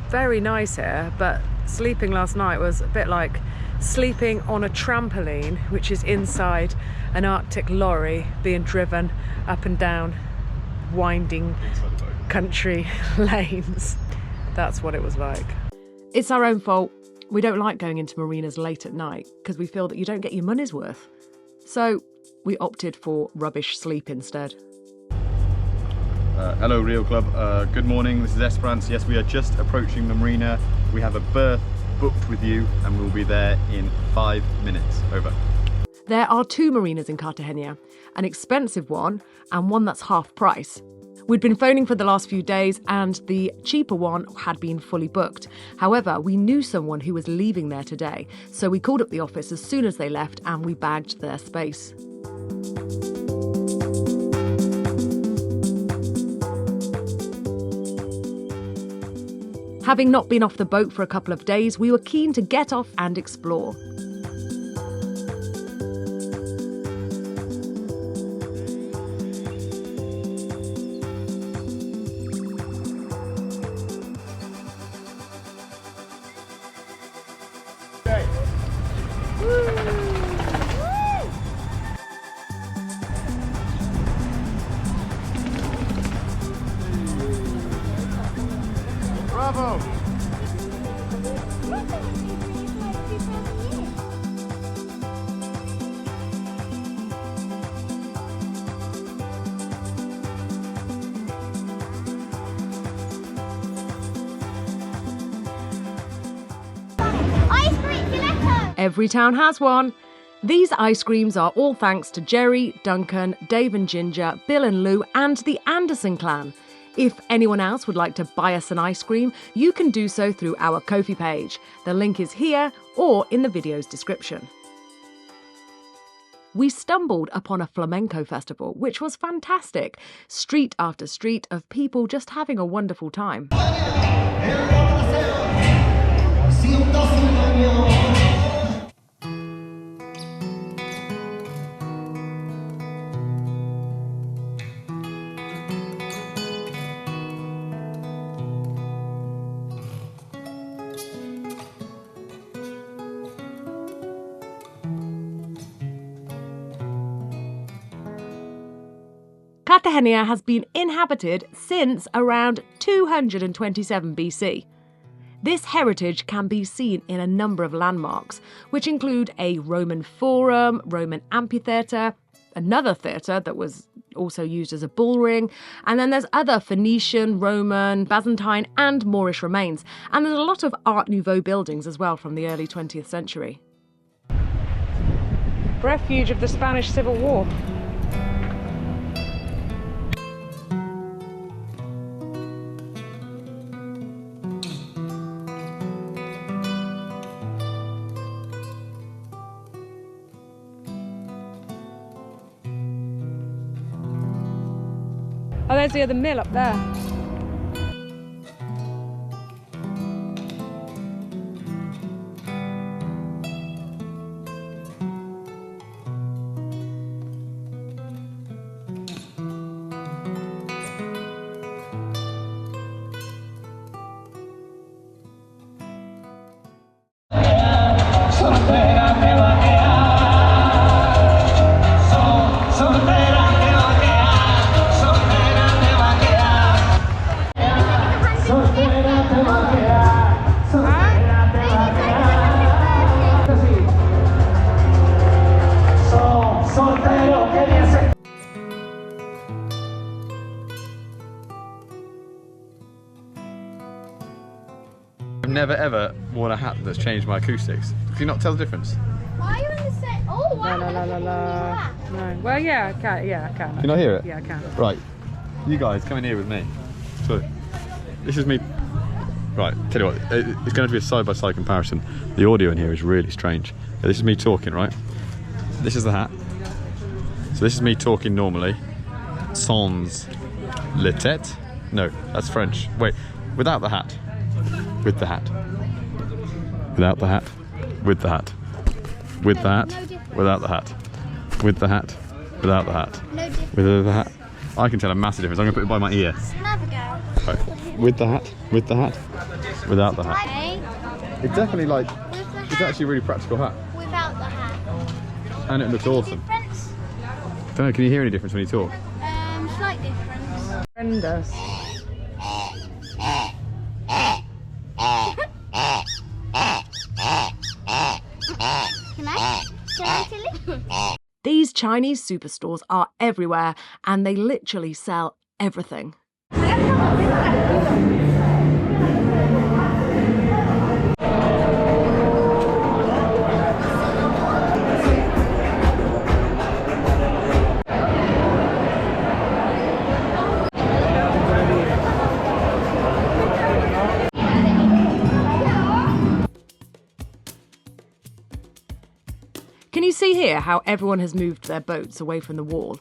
very nice here, but sleeping last night was a bit like sleeping on a trampoline, which is inside an Arctic lorry being driven up and down winding country lanes. That's what it was like. It's our own fault. We don't like going into marinas late at night because we feel that you don't get your money's worth. So we opted for rubbish sleep instead. Hello Rio Club, good morning, this is Esperance. Yes, we are just approaching the marina. We have a berth booked with you and we'll be there in 5 minutes. Over. There are 2 marinas in Cartagena, an expensive one and one that's half price. We'd been phoning for the last few days and the cheaper one had been fully booked. However, we knew someone who was leaving there today, so we called up the office as soon as they left and we bagged their space. Having not been off the boat for a couple of days, we were keen to get off and explore. Bravo! Every town has one. These ice creams are all thanks to Jerry, Duncan, Dave and Ginger, Bill and Lou and the Anderson clan. If anyone else would like to buy us an ice cream, you can do so through our Ko-fi page. The link is here or in the video's description. We stumbled upon a flamenco festival, which was fantastic. Street after street of people just having a wonderful time. Cartagena has been inhabited since around 227 BC. This heritage can be seen in a number of landmarks, which include a Roman forum, Roman amphitheatre, another theatre that was also used as a bull ring, and then there's other Phoenician, Roman, Byzantine and Moorish remains. And there's a lot of Art Nouveau buildings as well from the early 20th century. Refuge of the Spanish Civil War. Oh, there's the other mill up there. I've never ever worn a hat that's changed my acoustics. Can you not tell the difference? Why are you in the set? Oh, wow. No. Well, yeah, I can. Yeah, I can. Can you not hear it? Yeah, I can. Right. You guys, come in here with me. So, this is me. Right, tell you what, it's going to be a side-by-side comparison. The audio in here is really strange. This is me talking, right? This is the hat. So this is me talking normally. Sans le tête. No, that's French. Wait, without the hat. With the hat. Without the hat. With the hat. With the hat. Without the hat. With the hat. Without the hat. No difference. With the hat. I can tell a massive difference. I'm going to put it by my ear. Have a go. Right. With the hat? With the hat? Without the hat? Okay. It's definitely like, With the it's hat. actually a really practical hat. Without the hat. And it looks awesome. Difference? Don't know, can you hear any difference when you talk? Slight difference. Horrendous. Can I Tilly? These Chinese superstores are everywhere and they literally sell everything. Can you see here how everyone has moved their boats away from the wall?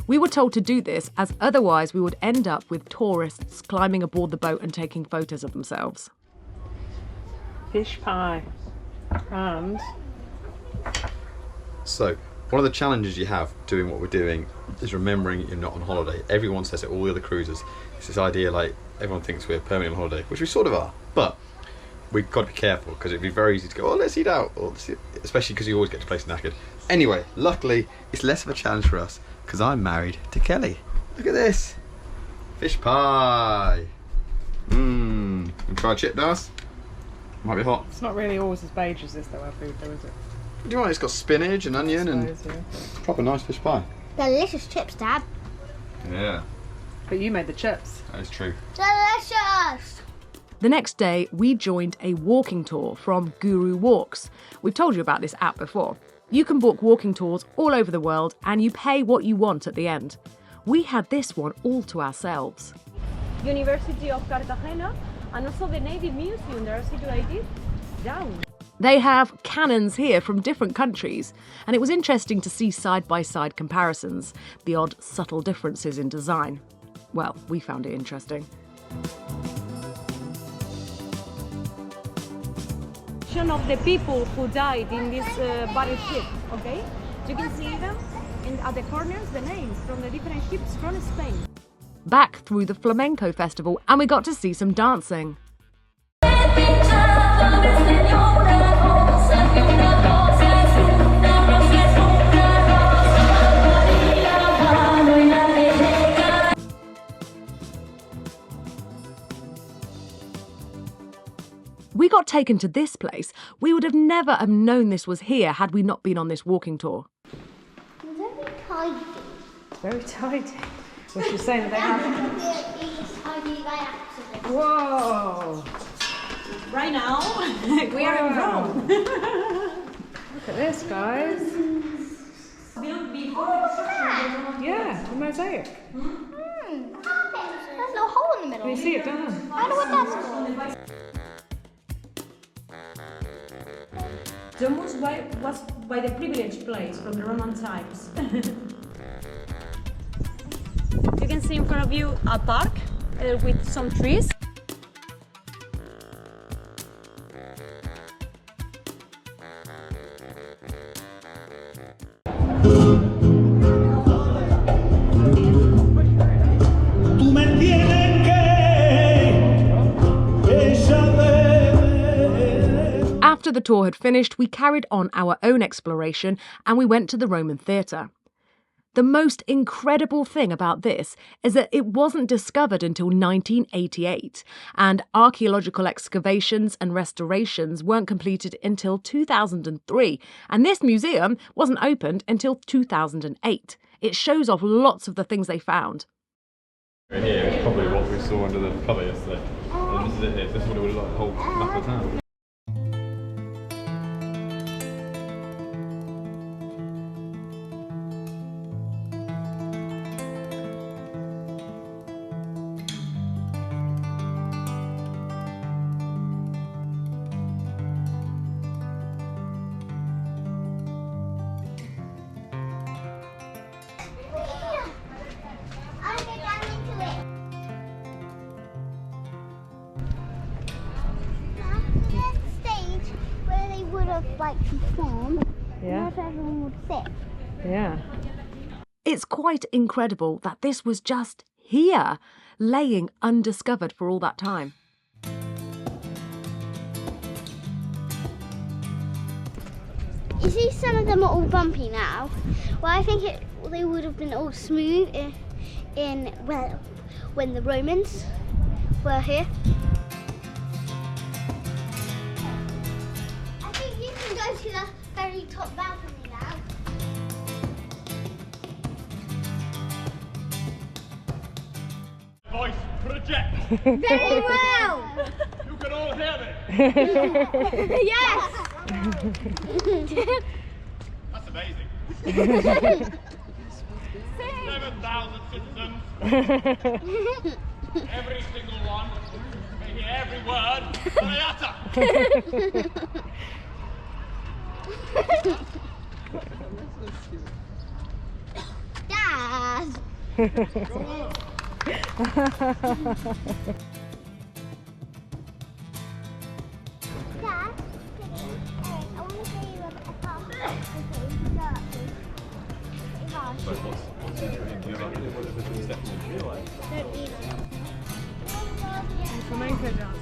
We were told to do this as otherwise we would end up with tourists climbing aboard the boat and taking photos of themselves. Fish pie. And So, one of the challenges you have doing what we're doing is remembering you're not on holiday. Everyone says it, all the other cruisers. It's this idea like everyone thinks we're permanently on holiday, which we sort of are, but we've got to be careful because it'd be very easy to go, oh, let's eat out, or especially because you always get to place knackered. Anyway, luckily, it's less of a challenge for us because I'm married to Kelly. Look at this. Fish pie. Mmm. And try chip dust. Might be hot. it's not really always as beige as this though, our food though, is it? Do you want? It's got spinach and onion and proper nice fish pie. Delicious chips, Dad. Yeah, But you made the chips. that is true. Delicious. The next day, we joined a walking tour from Guru Walks. We've told you about this app before. You can book walking tours all over the world and you pay what you want at the end. We had this one all to ourselves. University of Cartagena, and also the Navy Museum. They are situated down. They have cannons here from different countries, and it was interesting to see side-by-side comparisons, the odd subtle differences in design. Well, we found it interesting. Of the people who died in this battleship, okay? You can see them at the corners, the names from the different ships from Spain. Back through the flamenco festival, and we got to see some dancing. We got taken to this place. We would have never have known this was here had we not been on this walking tour. Very tidy. Very tidy. Was she saying that they have... It's tidy by accident. Whoa! Right now, we are in Rome. Look at this, guys. Built before construction. Yeah, the mosaic. There's no hole in the middle. Can you see it down? I know what that's for. Domus was by the privileged place from the Roman times. You can see in front of you a park with some trees. After the tour had finished, we carried on our own exploration and we went to the Roman theatre. The most incredible thing about this is that it wasn't discovered until 1988, and archaeological excavations and restorations weren't completed until 2003, and this museum wasn't opened until 2008. It shows off lots of the things they found. Here is probably what we saw under the cover yesterday. And this is it here. This is what it would look like, the whole map of town. Like perform, Yeah. not everyone would sit. Yeah. It's quite incredible that this was just here. laying undiscovered for all that time. You see, some of them are all bumpy now. Well, I think they would have been all smooth well, when the Romans were here. I think you can go to the very top balcony now. Voice project. Very well. You can all hear me. Yes. That's amazing. 7,000 citizens. Every single one. They hear every word that I utter. Dad. Dad, I want to show you a castle. Flamenco dance.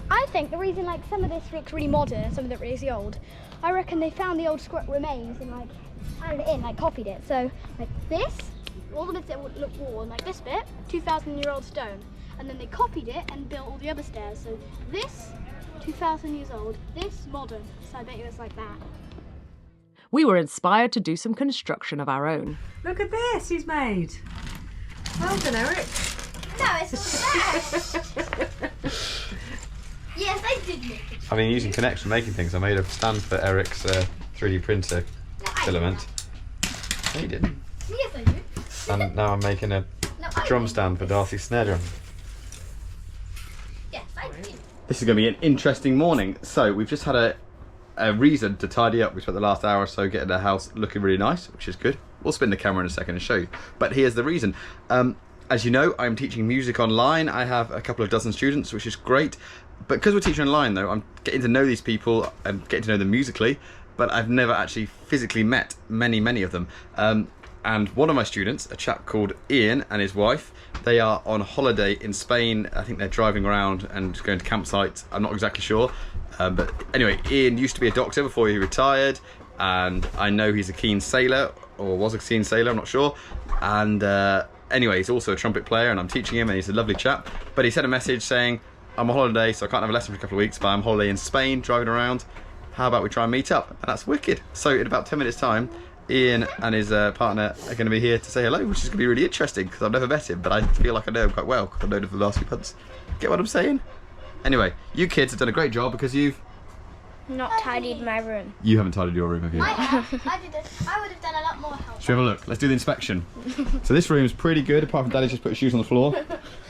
I think the reason like some of this looks really modern and some of it really old, I reckon they found the old remains and like added it in, like copied it. So like this, all the bits that would look worn, like this bit, 2,000-year-old stone, and then they copied it and built all the other stairs. So this, 2,000 years old, this modern. So I bet you it's like that. We were inspired to do some construction of our own. Look at this he's made. Well done, Eric. No, it's not that. Yes, I did make it. I mean, using Connect for making things, I made a stand for Eric's 3D printer filament. No, you didn't. Yes, I did. And now I'm making a drum stand for Darcy's snare drum. Yes, I did. This is going to be an interesting morning. So we've just had a reason to tidy up. We spent the last hour or so getting the house looking really nice, which is good. We'll spin the camera in a second and show you. But here's the reason. As you know, I'm teaching music online. I have a couple of dozen students, which is great. But because we're teaching online though, I'm getting to know these people and getting to know them musically, but I've never actually physically met many of them. And one of my students, a chap called Ian and his wife, they are on holiday in Spain. I think they're driving around and going to campsites. I'm not exactly sure. But anyway, Ian used to be a doctor before he retired, and I know he's a keen sailor, or was a keen sailor, I'm not sure. And anyway, he's also a trumpet player, and I'm teaching him, and he's a lovely chap. But he sent a message saying, I'm on holiday, so I can't have a lesson for a couple of weeks, but I'm on holiday in Spain, driving around. How about we try and meet up? And that's wicked. So in about 10 minutes time, Ian and his partner are going to be here to say hello, which is going to be really interesting, because I've never met him, but I feel like I know him quite well, because I've known him for the last few months. Get what I'm saying? Anyway, you kids have done a great job, because you've... Not tidied my room. You haven't tidied your room, have you? I have. I did it. I would have done a lot more help. Should we have a look? Let's do the inspection. So this room's pretty good, apart from Daddy's just put his shoes on the floor.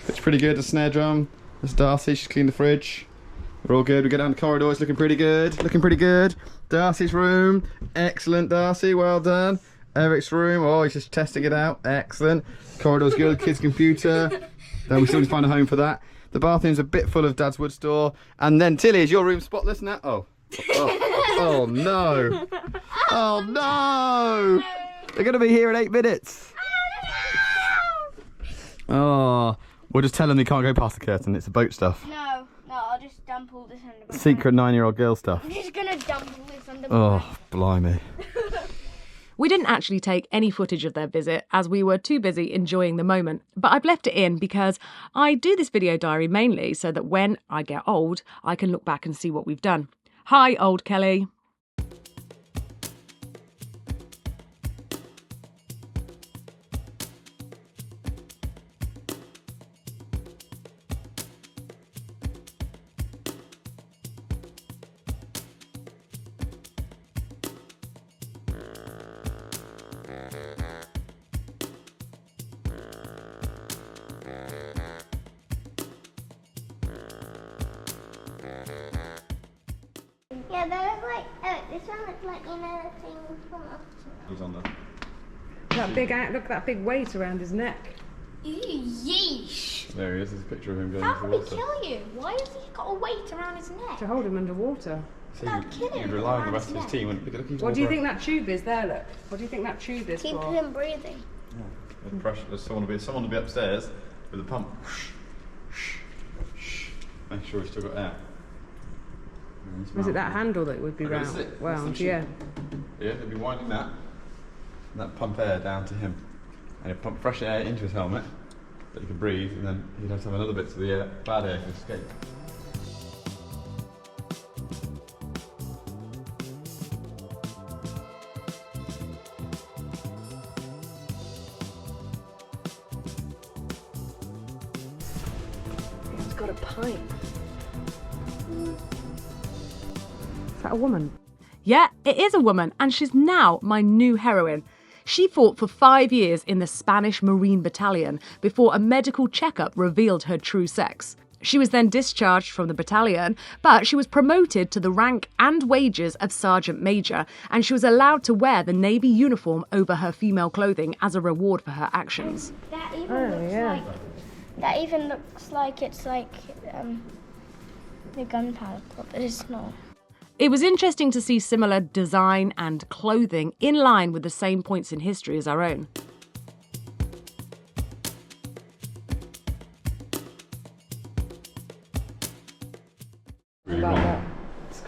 It's pretty good. The snare drum. There's Darcy, she's cleaned the fridge. We're all good. We go down the corridor, it's looking pretty good. Looking pretty good. Darcy's room. Excellent, Darcy, well done. Eric's room, oh, he's just testing it out. Excellent. Corridor's good, kid's computer. Then we still need to find a home for that. The bathroom's a bit full of Dad's wood store. And then, Tilly, is your room spotless now? Oh. Oh no. Oh no. They're going to be here in 8 minutes. Oh. We'll just tell them they can't go past the curtain. It's a boat stuff. No, I'll just dump all this under my Secret 9-year-old girl stuff. I'm just gonna dump all this under my Oh, blimey. We didn't actually take any footage of their visit as we were too busy enjoying the moment, but I've left it in because I do this video diary mainly so that when I get old, I can look back and see what we've done. Hi, old Kelly. Yeah, they look like. This one looks like the thing from up. He's on there. That big, look at that big weight around his neck. Yeesh. There he is. There's a picture of him going How into can the we water. kill you? Why has he got a weight around his neck? To hold him underwater. So That'd kill him you'd rely on the around rest of his his neck. team. Look, he's What all do you right. think that tube is there, look? What do you think that tube is Keep for? him breathing. Yeah, There's pressure. There's someone will be upstairs with a pump. Make sure we've still got air. Was it that handle that would be wound? Yeah. Yeah, they'd be winding that, and that pump air down to him, and he'd pump fresh air into his helmet that he could breathe, and then he'd have to have another bit so the air, bad air could escape. He's got a pipe. Is that a woman? Yeah, it is a woman, and she's now my new heroine. She fought for 5 years in the Spanish Marine Battalion before a medical checkup revealed her true sex. She was then discharged from the battalion, but she was promoted to the rank and wages of Sergeant Major, and she was allowed to wear the Navy uniform over her female clothing as a reward for her actions. That even looks like it's like the gunpowder plot, but it's not. It was interesting to see similar design and clothing in line with the same points in history as our own. Really Like wrong. that. It's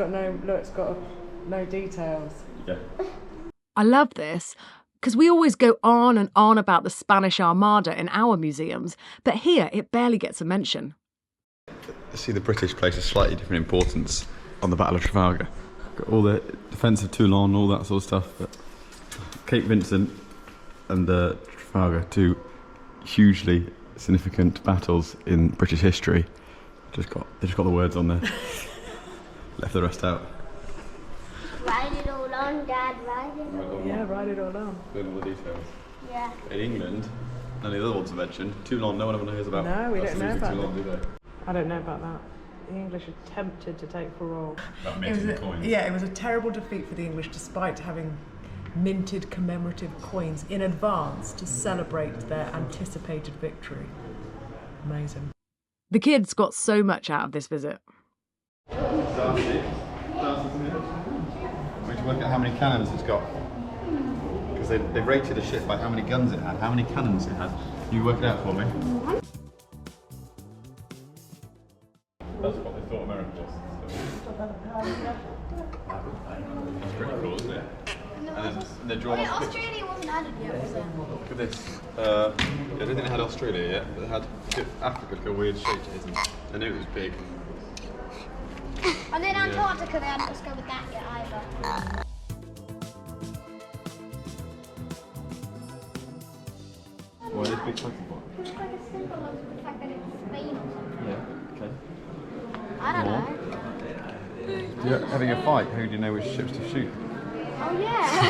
got no details. Yeah. I love this because we always go on and on about the Spanish Armada in our museums, but here it barely gets a mention. See, the British place a slightly different importance on the Battle of Trafalgar. Got all the defence of Toulon, all that sort of stuff, but Cape Vincent and Trafalgar, two hugely significant battles in British history. They just got the words on there. Left the rest out. Write it all on, Dad, write it all. Yeah, write it all on. Doing all the details. Yeah. In England, none of the other ones are mentioned. Toulon, no one ever knows about. No, we don't know about Toulon, do they? I don't know about that. The English attempted to take for all. About minting coins. Yeah, it was a terrible defeat for the English, despite having minted commemorative coins in advance to celebrate their anticipated victory. Amazing. The kids got so much out of this visit. Darcy, we need to work out how many cannons it's got. Because they rated a ship by how many guns it had, how many cannons it had. You work it out for me. That's what they thought America was. That's pretty cool, isn't it? And they're drawn off. Australia wasn't added yet, was it? Look at this. I don't think they had Australia yet, but they had Africa, like a weird shape, isn't it? I knew it was big. And then Antarctica, they hadn't discovered that yet either. Why this big fucking one? It's like a symbol of the fact that it's Spain or something. Yeah, okay. I don't know. You're having a fight, who do you know which ships to shoot? Oh yeah.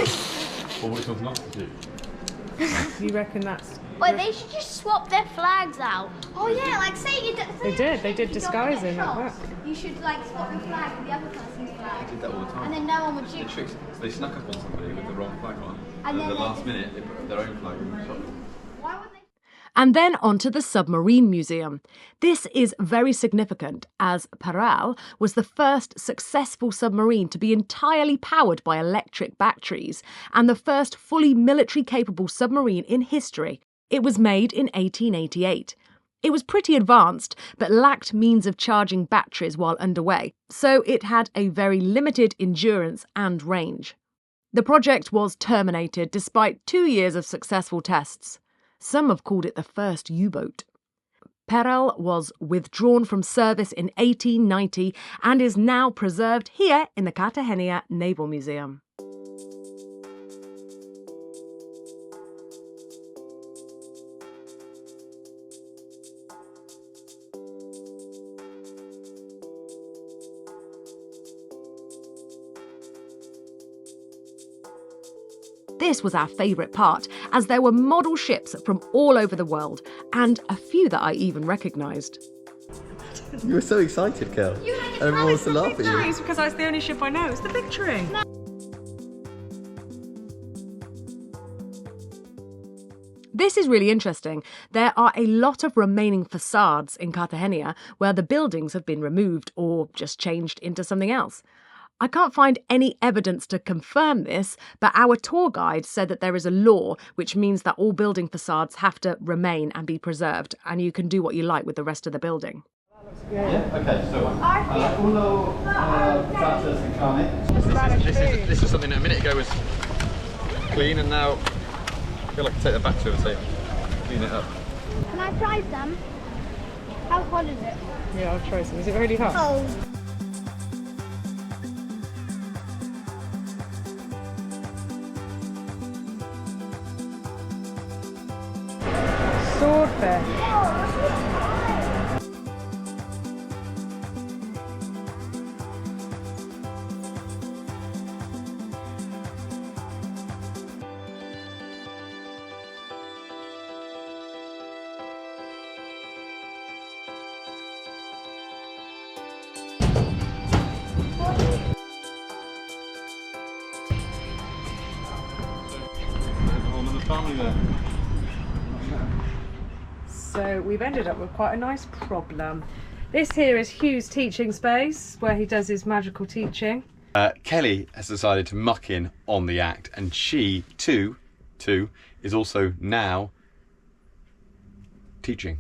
Or which ones not to shoot? You reckon that's... Wait, they should just swap their flags out. Oh yeah, like say you They did disguising at work. You should like swap your flag with the other person's flag. They did that all the time. And then no one would They shoot. tricked, so they snuck up on somebody with the wrong flag on. And And at then the they last just- minute, they put up their own flag and shot them. Why would they? And then on to the Submarine Museum. This is very significant as Peral was the first successful submarine to be entirely powered by electric batteries and the first fully military capable submarine in history. It was made in 1888. It was pretty advanced, but lacked means of charging batteries while underway, so it had a very limited endurance and range. The project was terminated despite 2 years of successful tests. Some have called it the first U-boat. Peral was withdrawn from service in 1890 and is now preserved here in the Cartagena Naval Museum. This was our favourite part, as there were model ships from all over the world, and a few that I even recognised. You were so excited, Kel. Everyone wants to laugh at you. It's because that's the only ship I know. It's the Victory. This is really interesting. There are a lot of remaining facades in Cartagena where the buildings have been removed or just changed into something else. I can't find any evidence to confirm this, but our tour guide said that there is a law which means that all building facades have to remain and be preserved, and you can do what you like with the rest of the building. Yeah, okay, so this is something that a minute ago was clean, and now I feel like I take that back to it and say, clean it up. Can I try some? How hot is it? Yeah, I'll try some. Is it really hot? Oh. Swordfish. Family there. So we've ended up with quite a nice problem. This here is Hugh's teaching space where he does his magical teaching. Kelly has decided to muck in on the act, and she too is also now teaching.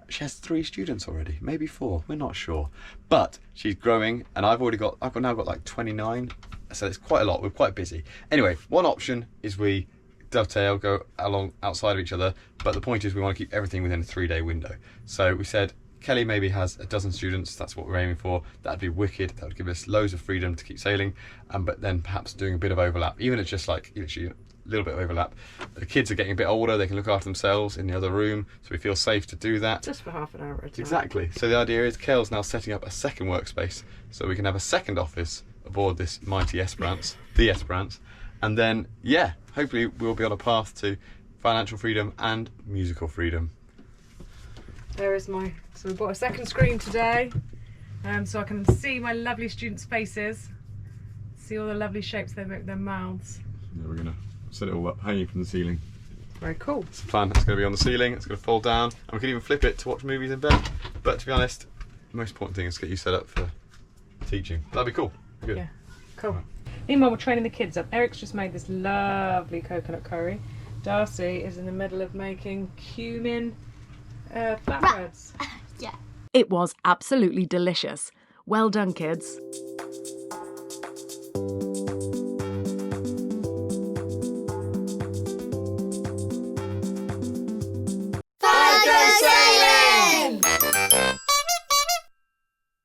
She has 3 students already, maybe 4, we're not sure. But she's growing, and I've now got like 29, so it's quite a lot, we're quite busy. Anyway, one option is we dovetail, go along outside of each other, but the point is we want to keep everything within a 3-day window. So we said Kelly maybe has a dozen students, that's what we're aiming for. That'd be wicked, that would give us loads of freedom to keep sailing, but then perhaps doing a bit of overlap, even if it's just like literally a little bit of overlap. The kids are getting a bit older, they can look after themselves in the other room, so we feel safe to do that. Just for half an hour at a time. Exactly. So the idea is Kel's now setting up a second workspace so we can have a second office aboard this mighty Esperance, the Esperance, and then, yeah, hopefully we'll be on a path to financial freedom and musical freedom. There is so we bought a second screen today, so I can see my lovely students' faces, see all the lovely shapes they make with their mouths. Yeah, we're going to set it all up, hanging from the ceiling. Very cool. It's fun, it's going to be on the ceiling, it's going to fold down, and we can even flip it to watch movies in bed. But to be honest, the most important thing is to get you set up for teaching. That'd be cool. Good. Yeah, cool. Meanwhile, we're training the kids up. Eric's just made this lovely coconut curry. Darcy is in the middle of making cumin flatbreads. Yeah. It was absolutely delicious. Well done, kids.